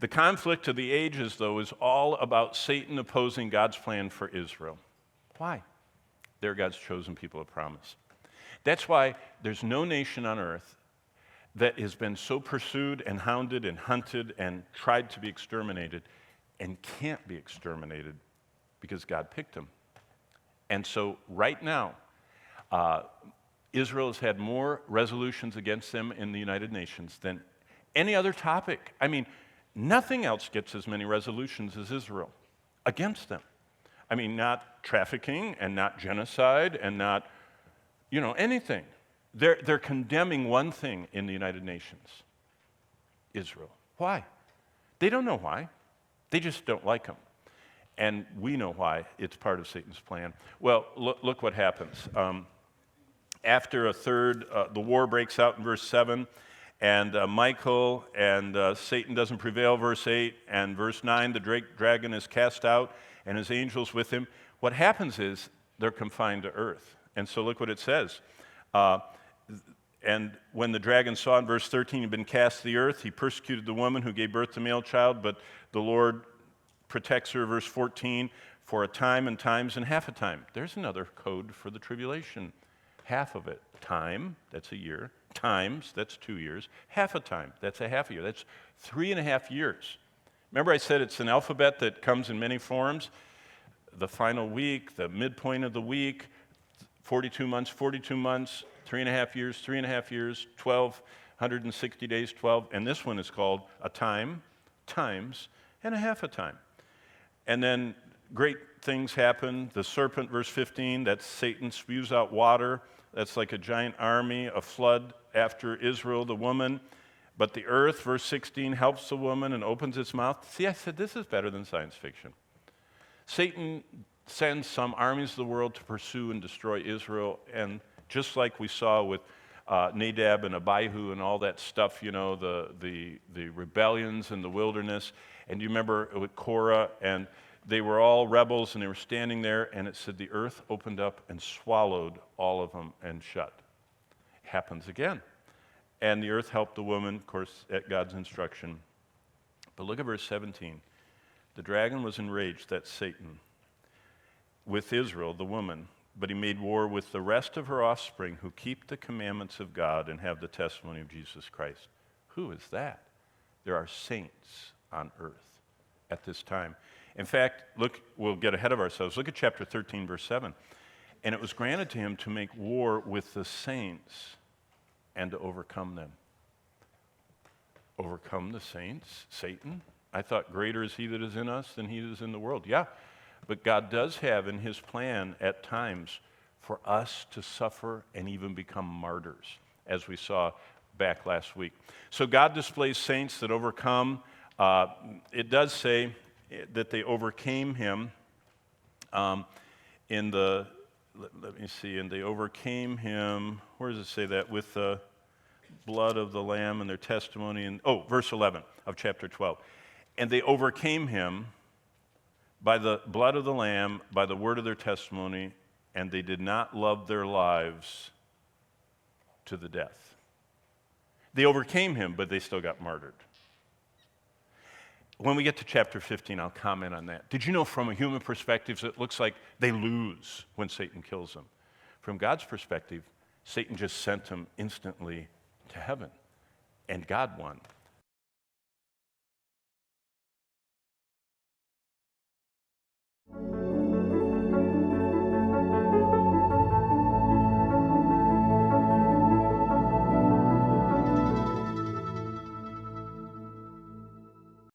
The conflict of the ages, though, is all about Satan opposing God's plan for Israel. Why? They're God's chosen people of promise. That's why there's no nation on earth that has been so pursued and hounded and hunted and tried to be exterminated and can't be exterminated because God picked them. And so right now, Israel has had more resolutions against them in the United Nations than any other topic. I mean, nothing else gets as many resolutions as Israel against them. I mean, not trafficking and not genocide and not, anything. They're condemning one thing in the United Nations, Israel. Why? They don't know why. They just don't like them. And we know why. It's part of Satan's plan. Well, look what happens. After a third, the war breaks out in verse 7, and Michael and Satan doesn't prevail, verse 8, and verse 9, the dragon is cast out, and his angels with him. What happens is they're confined to earth. And so look what it says. And when the dragon saw in verse 13 he'd been cast to the earth, he persecuted the woman who gave birth to male child, but the Lord protects her, verse 14, for a time and times and half a time. There's another code for the tribulation. Half of it. Time, that's a year. Times, that's 2 years. Half a time, that's a half a year. That's 3.5 years. Remember I said it's an alphabet that comes in many forms? The final week, the midpoint of the week, 42 months, 3.5 years, 3.5 years, 12, 160 days, 12. And this one is called a time, times, and a half a time. And then great things happen. The serpent, verse 15, that's Satan spews out water. That's like a giant army, a flood after Israel, the woman. But the earth, verse 16, helps the woman and opens its mouth. See, I said this is better than science fiction. Satan sends some armies of the world to pursue and destroy Israel. And just like we saw with Nadab and Abihu and all that stuff, the rebellions in the wilderness. And you remember with Korah, and they were all rebels, and they were standing there, and it said the earth opened up and swallowed all of them and shut. Happens again. And the earth helped the woman, of course, at God's instruction. But look at verse 17. The dragon was enraged, that's Satan, with Israel, the woman, but he made war with the rest of her offspring who keep the commandments of God and have the testimony of Jesus Christ. Who is that? There are saints on earth at this time. In fact, look, we'll get ahead of ourselves. Look at chapter 13, verse 7. And it was granted to him to make war with the saints and to overcome them. Overcome the saints? Satan? I thought greater is he that is in us than he that is in the world. Yeah, but God does have in his plan at times for us to suffer and even become martyrs, as we saw back last week. So God displays saints that overcome. It does say that they overcame him and they overcame him, where does it say that? With the blood of the Lamb and their testimony. Verse 11 of chapter 12. And they overcame him by the blood of the Lamb, by the word of their testimony, and they did not love their lives to the death. They overcame him, but they still got martyred. When we get to chapter 15, I'll comment on that. Did you know from a human perspective, it looks like they lose when Satan kills them? From God's perspective, Satan just sent them instantly to heaven, and God won.